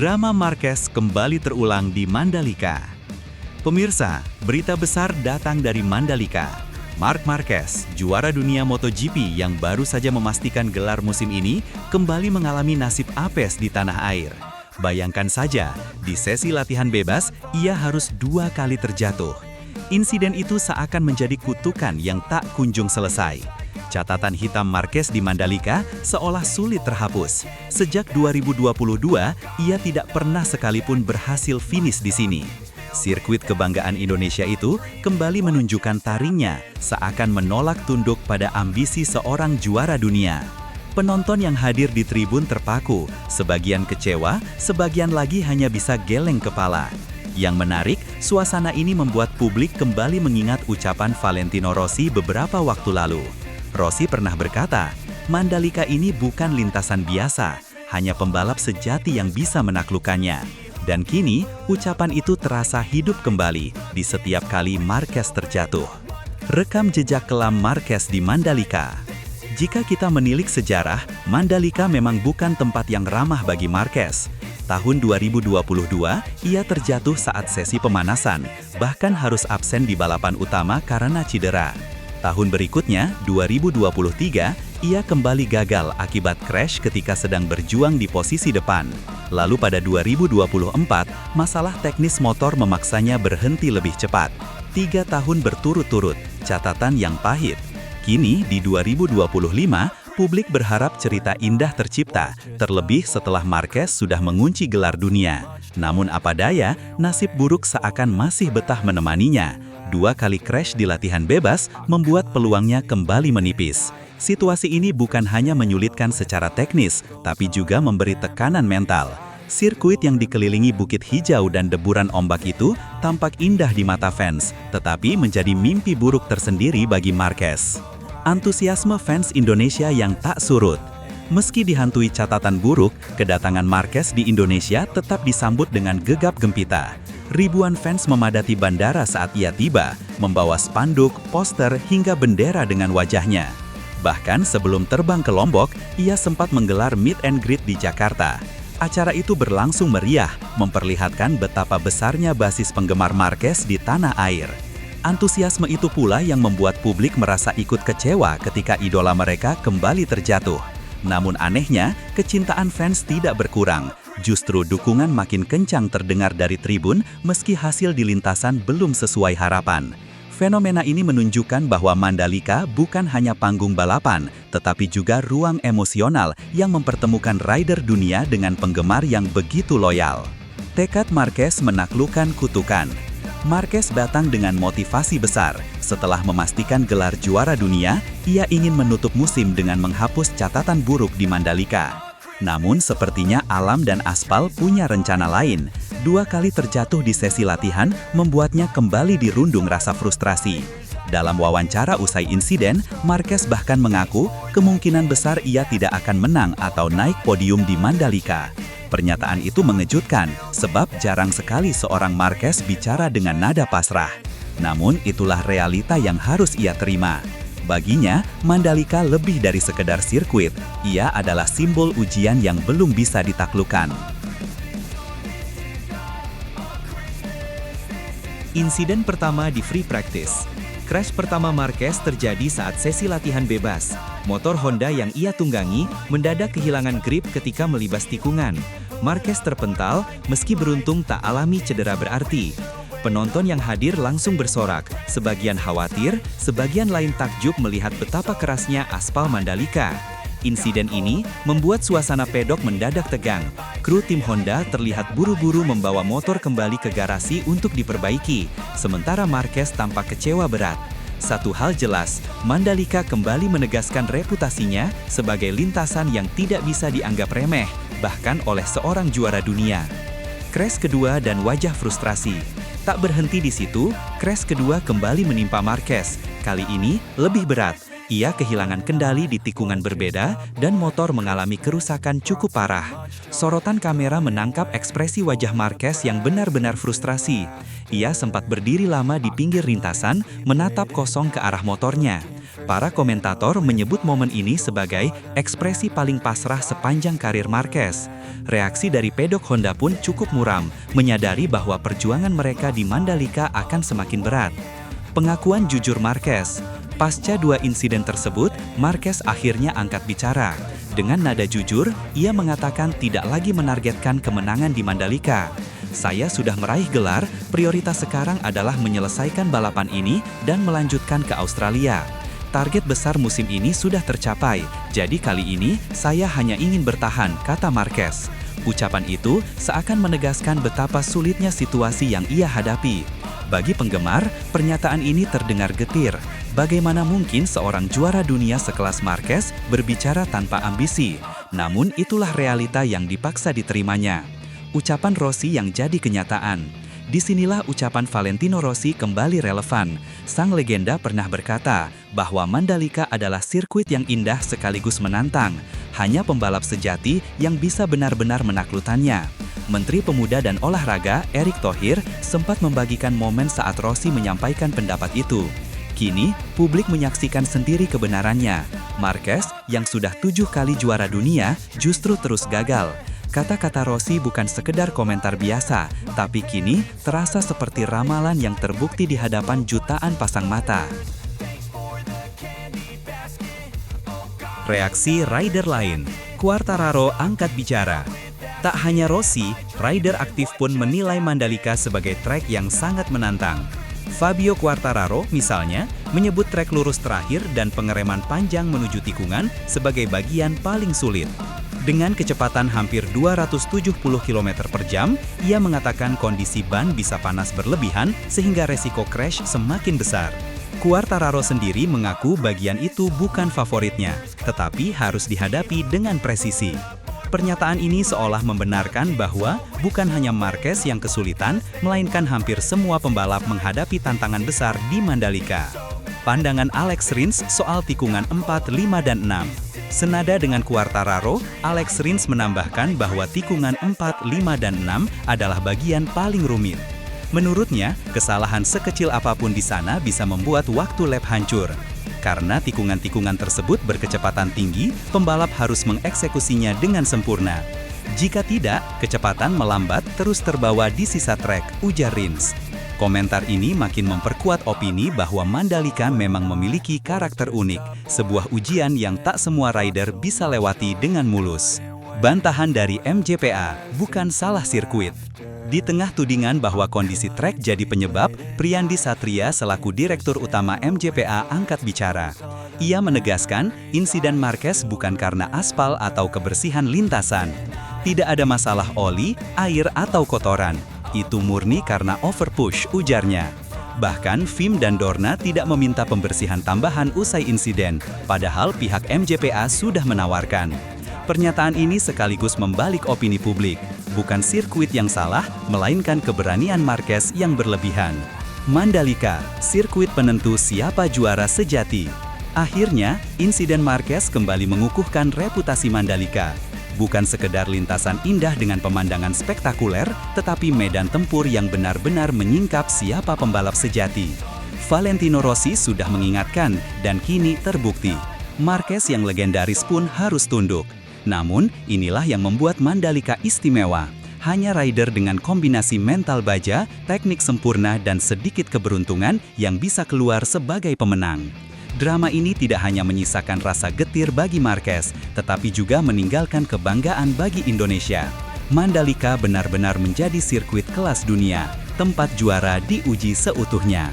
Drama Marquez kembali terulang di Mandalika. Pemirsa, berita besar datang dari Mandalika. Marc Marquez, juara dunia MotoGP yang baru saja memastikan gelar musim ini, kembali mengalami nasib apes di tanah air. Bayangkan saja, di sesi latihan bebas, ia harus 2 kali terjatuh. Insiden itu seakan menjadi kutukan yang tak kunjung selesai. Catatan hitam Marquez di Mandalika seolah sulit terhapus. Sejak 2022, ia tidak pernah sekalipun berhasil finish di sini. Sirkuit kebanggaan Indonesia itu kembali menunjukkan taringnya, seakan menolak tunduk pada ambisi seorang juara dunia. Penonton yang hadir di tribun terpaku, sebagian kecewa, sebagian lagi hanya bisa geleng kepala. Yang menarik, suasana ini membuat publik kembali mengingat ucapan Valentino Rossi beberapa waktu lalu. Rossi pernah berkata, Mandalika ini bukan lintasan biasa, hanya pembalap sejati yang bisa menaklukkannya. Dan kini, ucapan itu terasa hidup kembali di setiap kali Marquez terjatuh. Rekam jejak kelam Marquez di Mandalika. Jika kita menilik sejarah, Mandalika memang bukan tempat yang ramah bagi Marquez. Tahun 2022, ia terjatuh saat sesi pemanasan, bahkan harus absen di balapan utama karena cedera. Tahun berikutnya, 2023, ia kembali gagal akibat crash ketika sedang berjuang di posisi depan. Lalu pada 2024, masalah teknis motor memaksanya berhenti lebih cepat. 3 tahun berturut-turut, catatan yang pahit. Kini, di 2025, publik berharap cerita indah tercipta, terlebih setelah Marquez sudah mengunci gelar dunia. Namun apa daya, nasib buruk seakan masih betah menemaninya. 2 kali crash di latihan bebas membuat peluangnya kembali menipis. Situasi ini bukan hanya menyulitkan secara teknis, tapi juga memberi tekanan mental. Sirkuit yang dikelilingi bukit hijau dan deburan ombak itu tampak indah di mata fans, tetapi menjadi mimpi buruk tersendiri bagi Marquez. Antusiasme fans Indonesia yang tak surut. Meski dihantui catatan buruk, kedatangan Marquez di Indonesia tetap disambut dengan gegap gempita. Ribuan fans memadati bandara saat ia tiba, membawa spanduk, poster, hingga bendera dengan wajahnya. Bahkan sebelum terbang ke Lombok, ia sempat menggelar meet and greet di Jakarta. Acara itu berlangsung meriah, memperlihatkan betapa besarnya basis penggemar Marquez di tanah air. Antusiasme itu pula yang membuat publik merasa ikut kecewa ketika idola mereka kembali terjatuh. Namun anehnya, kecintaan fans tidak berkurang. Justru dukungan makin kencang terdengar dari tribun meski hasil di lintasan belum sesuai harapan. Fenomena ini menunjukkan bahwa Mandalika bukan hanya panggung balapan, tetapi juga ruang emosional yang mempertemukan rider dunia dengan penggemar yang begitu loyal. Tekad Marquez menaklukkan kutukan. Marquez datang dengan motivasi besar. Setelah memastikan gelar juara dunia, ia ingin menutup musim dengan menghapus catatan buruk di Mandalika. Namun sepertinya alam dan aspal punya rencana lain. 2 kali terjatuh di sesi latihan membuatnya kembali dirundung rasa frustrasi. Dalam wawancara usai insiden, Marquez bahkan mengaku kemungkinan besar ia tidak akan menang atau naik podium di Mandalika. Pernyataan itu mengejutkan, sebab jarang sekali seorang Marquez bicara dengan nada pasrah. Namun itulah realita yang harus ia terima. Baginya, Mandalika lebih dari sekedar sirkuit, ia adalah simbol ujian yang belum bisa ditaklukkan. Insiden pertama di free practice. Crash pertama Marquez terjadi saat sesi latihan bebas. Motor Honda yang ia tunggangi mendadak kehilangan grip ketika melibas tikungan. Marquez terpental meski beruntung tak alami cedera berarti. Penonton yang hadir langsung bersorak, sebagian khawatir, sebagian lain takjub melihat betapa kerasnya aspal Mandalika. Insiden ini membuat suasana pedok mendadak tegang. Kru tim Honda terlihat buru-buru membawa motor kembali ke garasi untuk diperbaiki, sementara Marquez tampak kecewa berat. Satu hal jelas, Mandalika kembali menegaskan reputasinya sebagai lintasan yang tidak bisa dianggap remeh, bahkan oleh seorang juara dunia. Crash kedua dan wajah frustrasi. Tak berhenti di situ, crash kedua kembali menimpa Marquez. Kali ini lebih berat. Ia kehilangan kendali di tikungan berbeda dan motor mengalami kerusakan cukup parah. Sorotan kamera menangkap ekspresi wajah Marquez yang benar-benar frustrasi. Ia sempat berdiri lama di pinggir lintasan, menatap kosong ke arah motornya. Para komentator menyebut momen ini sebagai ekspresi paling pasrah sepanjang karir Marquez. Reaksi dari pedok Honda pun cukup muram, menyadari bahwa perjuangan mereka di Mandalika akan semakin berat. Pengakuan jujur Marquez. Pasca 2 insiden tersebut, Marquez akhirnya angkat bicara. Dengan nada jujur, ia mengatakan tidak lagi menargetkan kemenangan di Mandalika. Saya sudah meraih gelar, prioritas sekarang adalah menyelesaikan balapan ini dan melanjutkan ke Australia. Target besar musim ini sudah tercapai, jadi kali ini saya hanya ingin bertahan, kata Marquez. Ucapan itu seakan menegaskan betapa sulitnya situasi yang ia hadapi. Bagi penggemar, pernyataan ini terdengar getir. Bagaimana mungkin seorang juara dunia sekelas Marquez berbicara tanpa ambisi? Namun itulah realita yang dipaksa diterimanya. Ucapan Rossi yang jadi kenyataan. Disinilah ucapan Valentino Rossi kembali relevan. Sang legenda pernah berkata bahwa Mandalika adalah sirkuit yang indah sekaligus menantang. Hanya pembalap sejati yang bisa benar-benar menaklukkannya. Menteri Pemuda dan Olahraga Erick Thohir sempat membagikan momen saat Rossi menyampaikan pendapat itu. Kini, publik menyaksikan sendiri kebenarannya. Marquez, yang sudah 7 kali juara dunia, justru terus gagal. Kata-kata Rossi bukan sekedar komentar biasa, tapi kini terasa seperti ramalan yang terbukti di hadapan jutaan pasang mata. Reaksi rider lain. Quartararo angkat bicara. Tak hanya Rossi, rider aktif pun menilai Mandalika sebagai trek yang sangat menantang. Fabio Quartararo, misalnya, menyebut trek lurus terakhir dan pengereman panjang menuju tikungan sebagai bagian paling sulit. Dengan kecepatan hampir 270 km per jam, ia mengatakan kondisi ban bisa panas berlebihan sehingga resiko crash semakin besar. Quartararo sendiri mengaku bagian itu bukan favoritnya, tetapi harus dihadapi dengan presisi. Pernyataan ini seolah membenarkan bahwa bukan hanya Marquez yang kesulitan, melainkan hampir semua pembalap menghadapi tantangan besar di Mandalika. Pandangan Alex Rins soal tikungan 4, 5, dan 6. Senada dengan Quartararo, Alex Rins menambahkan bahwa tikungan 4, 5, dan 6 adalah bagian paling rumit. Menurutnya, kesalahan sekecil apapun di sana bisa membuat waktu lap hancur. Karena tikungan-tikungan tersebut berkecepatan tinggi, pembalap harus mengeksekusinya dengan sempurna. Jika tidak, kecepatan melambat terus terbawa di sisa trek, ujar Rins. Komentar ini makin memperkuat opini bahwa Mandalika memang memiliki karakter unik, sebuah ujian yang tak semua rider bisa lewati dengan mulus. Bantahan dari MJPA, bukan salah sirkuit. Di tengah tudingan bahwa kondisi trek jadi penyebab, Priyandi Satria selaku Direktur Utama MJPA angkat bicara. Ia menegaskan, insiden Marquez bukan karena aspal atau kebersihan lintasan. Tidak ada masalah oli, air, atau kotoran. Itu murni karena overpush, ujarnya. Bahkan, FIM dan Dorna tidak meminta pembersihan tambahan usai insiden, padahal pihak MJPA sudah menawarkan. Pernyataan ini sekaligus membalik opini publik. Bukan sirkuit yang salah, melainkan keberanian Marquez yang berlebihan. Mandalika, sirkuit penentu siapa juara sejati. Akhirnya, insiden Marquez kembali mengukuhkan reputasi Mandalika. Bukan sekedar lintasan indah dengan pemandangan spektakuler, tetapi medan tempur yang benar-benar menyingkap siapa pembalap sejati. Valentino Rossi sudah mengingatkan, dan kini terbukti. Marquez yang legendaris pun harus tunduk. Namun, inilah yang membuat Mandalika istimewa. Hanya rider dengan kombinasi mental baja, teknik sempurna, dan sedikit keberuntungan yang bisa keluar sebagai pemenang. Drama ini tidak hanya menyisakan rasa getir bagi Marquez, tetapi juga meninggalkan kebanggaan bagi Indonesia. Mandalika benar-benar menjadi sirkuit kelas dunia, tempat juara diuji seutuhnya.